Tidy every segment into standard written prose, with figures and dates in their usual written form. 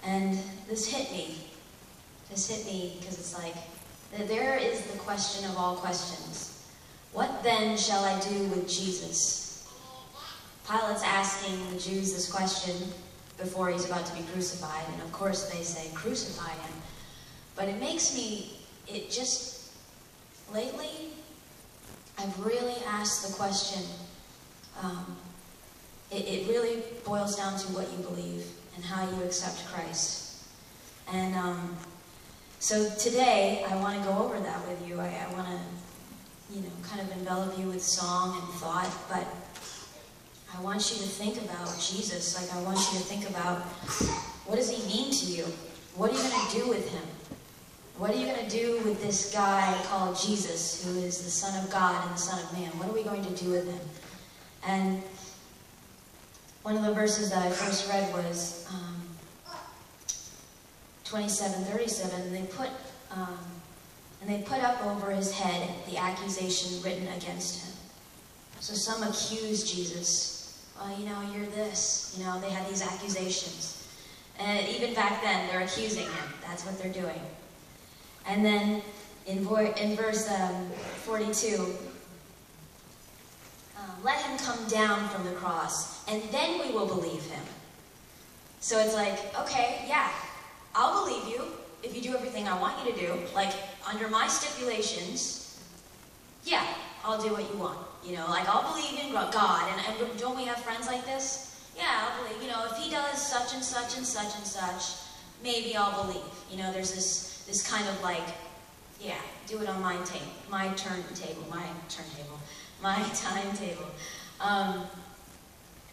And this hit me. This hit me because it's like, there is the question of all questions. What then shall I do with Jesus? Pilate's asking the Jews this question before he's about to be crucified, and of course they say, crucify him. But it makes me, lately, I've really asked the question, it really boils down to what you believe and how you accept Christ. And so today, I want to go over that with you. I want to, kind of envelop you with song and thought, but I want you to think about Jesus. Like, I want you to think about, what does he mean to you? What are you going to do with him? What are you going to do with this guy called Jesus, who is the Son of God and the Son of Man? What are we going to do with him? And one of the verses that I first read was 27:37, and they put up over his head the accusation written against him. So some accused Jesus. Well, you're this. They had these accusations. And even back then, they're accusing him. That's what they're doing. And then in verse 42, let him come down from the cross, and then we will believe him. So it's like, okay, yeah, I'll believe you if you do everything I want you to do. Like, under my stipulations, yeah, I'll do what you want. Like, I'll believe in God. And don't we have friends like this? Yeah, I'll believe. If he does such and such and such and such, maybe I'll believe. There's this kind of like, yeah, do it on my timetable.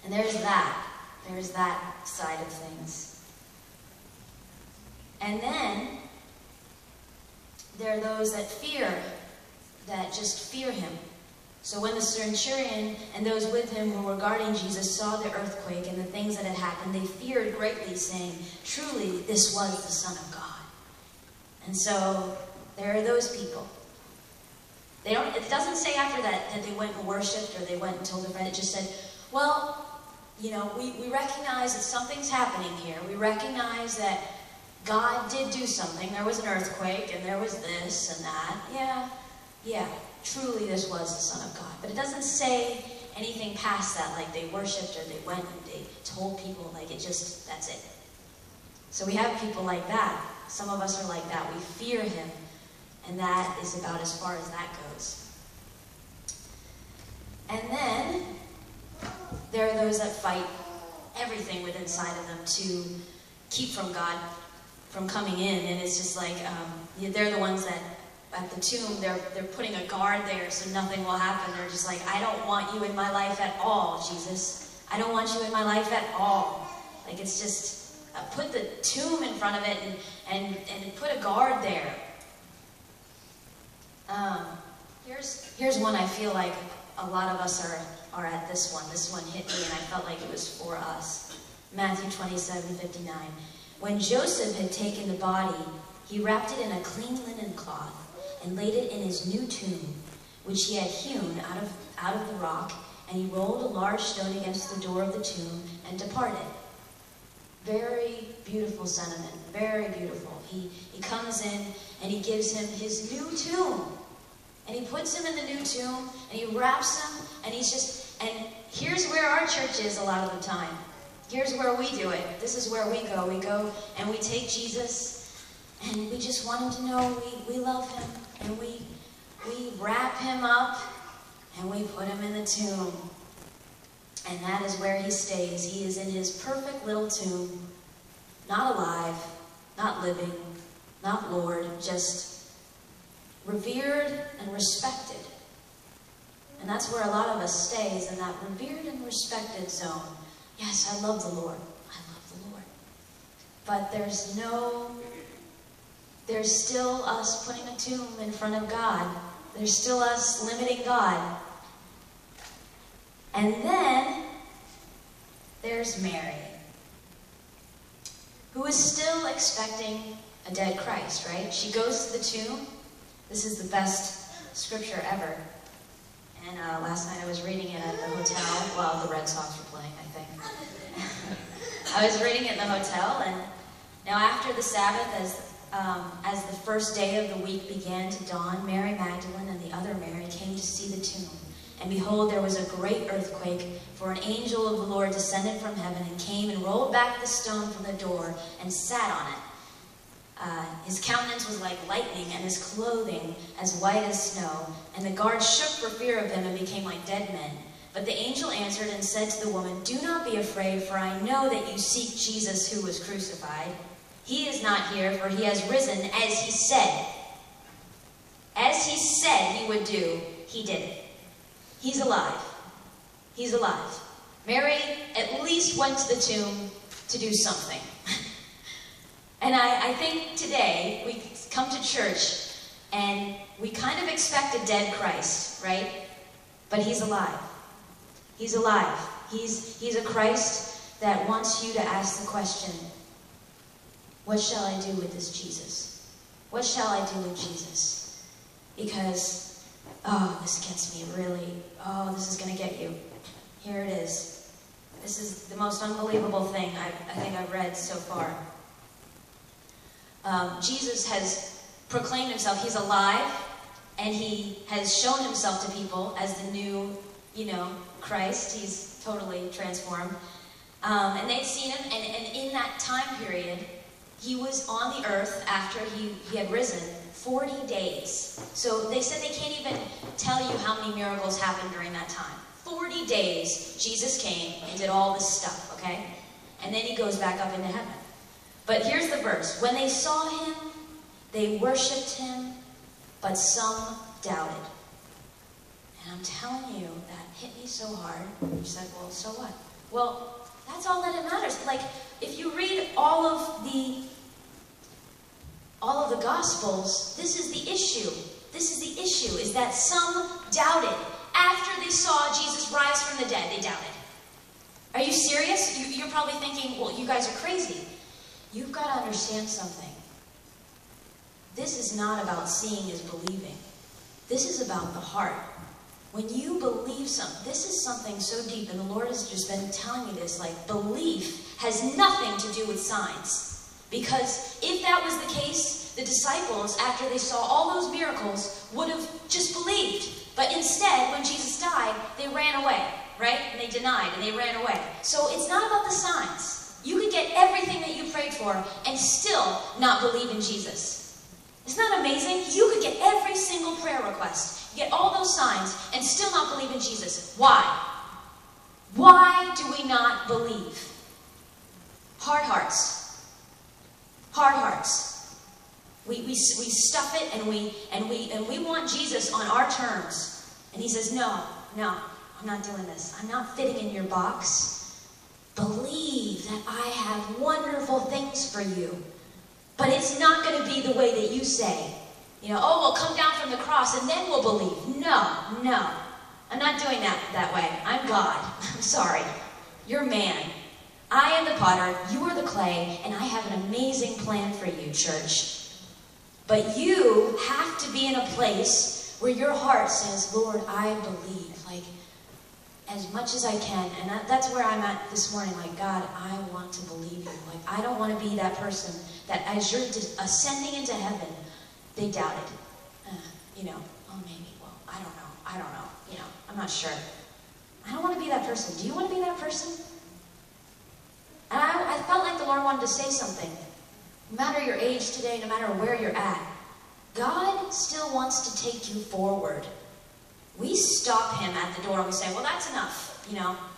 And there's that side of things. And then there are those that just fear him. So when the centurion and those with him who were guarding Jesus saw the earthquake and the things that had happened, they feared greatly, saying, truly, this was the Son of God. And so there are those people. It doesn't say after that they went and worshipped or they went and told their friend. It just said, well, we recognize that something's happening here. We recognize that God did do something. There was an earthquake and there was this and that. Yeah, truly this was the Son of God. But it doesn't say anything past that, like they worshipped or they went and they told people, like that's it. So we have people like that. Some of us are like that. We fear him, and that is about as far as that goes. And then there are those that fight everything within inside of them to keep God from coming in, and it's just like they're the ones that at the tomb they're putting a guard there so nothing will happen. They're just like, I don't want you in my life at all, Jesus. I don't want you in my life at all. Like, it's just put the tomb in front of it and put a guard there. Here's one I feel like a lot of us are at this one. This one hit me and I felt like it was for us. Matthew 27:59. When Joseph had taken the body, he wrapped it in a clean linen cloth and laid it in his new tomb, which he had hewn out of the rock, and he rolled a large stone against the door of the tomb and departed. Very beautiful sentiment, very beautiful. He comes in and he gives him his new tomb. And he puts him in the new tomb and he wraps him and and here's where our church is a lot of the time. Here's where we do it. This is where we go. We go and we take Jesus and we just want him to know we love him, and we wrap him up and we put him in the tomb. And that is where he stays. He is in his perfect little tomb, not alive, not living, not Lord, just revered and respected. And that's where a lot of us stays, in that revered and respected zone. Yes, I love the Lord. I love the Lord. But there's still us putting a tomb in front of God. There's still us limiting God. And then there's Mary, who is still expecting a dead Christ, right? She goes to the tomb. This is the best scripture ever. And last night I was reading it at the hotel while the Red Sox were playing, I think. I was reading it in the hotel, Now after the Sabbath, as the first day of the week began to dawn, Mary Magdalene and the other Mary came to see the tomb. And behold, there was a great earthquake, for an angel of the Lord descended from heaven and came and rolled back the stone from the door and sat on it. His countenance was like lightning, and his clothing as white as snow. And the guards shook for fear of him and became like dead men. But the angel answered and said to the woman, "Do not be afraid, for I know that you seek Jesus who was crucified. He is not here, for he has risen as he said." As he said he would do, he did it. He's alive. He's alive. Mary at least went to the tomb to do something. And I think today we come to church and we kind of expect a dead Christ, right? But he's alive. He's alive. He's a Christ that wants you to ask the question, what shall I do with this Jesus? What shall I do with Jesus? Because, oh, this gets me really, oh, this is going to get you. Here it is. This is the most unbelievable thing I think I've read so far. Jesus has proclaimed himself. He's alive, and he has shown himself to people as the new, Christ. He's totally transformed. And they'd seen him, and in that time period, he was on the earth after he had risen 40 days. So they said they can't even tell you how many miracles happened during that time. 40 days, Jesus came and did all this stuff, okay? And then he goes back up into heaven. But here's the verse. When they saw him, they worshipped him, but some doubted. And I'm telling you, that hit me so hard. You said, well, so what? Well, that's all that it matters. Like, if you read all of the Gospels, this is the issue. This is the issue, is that some doubted. After they saw Jesus rise from the dead, they doubted. Are you serious? You're probably thinking, well, you guys are crazy. You've got to understand something. This is not about seeing is believing. This is about the heart. When you believe something, this is something so deep, and the Lord has just been telling me this, like, belief has nothing to do with signs. Because if that was the case, the disciples, after they saw all those miracles, would have just believed. But instead, when Jesus died, they ran away, right? And they denied, and they ran away. So it's not about the signs. You could get everything that you prayed for and still not believe in Jesus. Isn't that amazing? You could get every single prayer request, get all those signs, and still not believe in Jesus. Why? Why do we not believe? Hard hearts. Hard hearts. We stuff it, and we want Jesus on our terms. And he says, no, I'm not doing this. I'm not fitting in your box. Believe that I have wonderful things for you. But it's not going to be the way that you say. Oh, we'll come down from the cross and then we'll believe. No. I'm not doing that way. I'm God. I'm sorry. You're man. I am the potter, you are the clay, and I have an amazing plan for you, church. But you have to be in a place where your heart says, Lord, I believe. Like, as much as I can. And that's where I'm at this morning. Like, God, I want to believe you. Like, I don't want to be that person that as you're ascending into heaven, they doubted. Oh, maybe. Well, I don't know. I'm not sure. I don't want to be that person. Do you want to be that person? And I felt like the Lord wanted to say something. No matter your age today, no matter where you're at, God still wants to take you forward. We stop him at the door and we say, well, that's enough.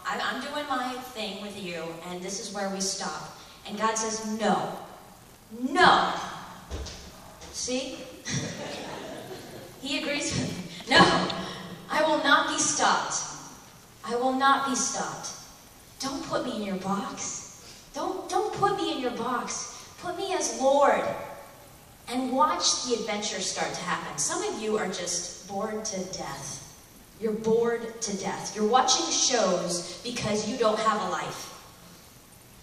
I'm doing my thing with you, and this is where we stop. And God says, no. No. See? He agrees with me. No. I will not be stopped. I will not be stopped. Don't put me in your box. Don't put me in your box. Put me as Lord. And watch the adventure start to happen. Some of you are just bored to death. You're bored to death. You're watching shows because you don't have a life.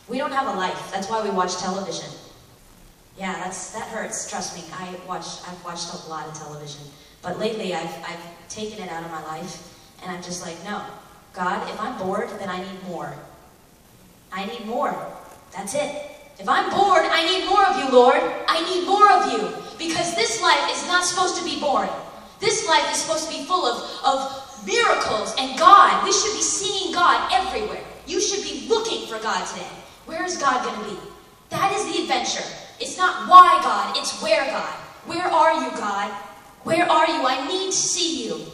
We don't have a life. That's why we watch television. Yeah, that hurts. Trust me. I've watched a lot of television. But lately, I've taken it out of my life, and I'm just like, no. God, if I'm bored, then I need more. I need more. That's it. If I'm bored, I need more of you, Lord. I need more of you. Because this life is not supposed to be boring. This life is supposed to be full of miracles and God. We should be seeing God everywhere. You should be looking for God today. Where is God going to be? That is the adventure. It's not why God, it's where God. Where are you, God? Where are you? I need to see you.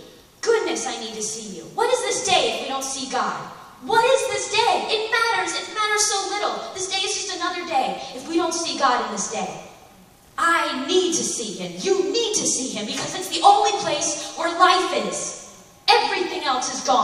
Goodness, I need to see you. What is this day if we don't see God? What is this day? It matters. It matters so little. This day is just another day if we don't see God in this day. I need to see Him. You need to see Him because it's the only place where life is. Everything else is gone.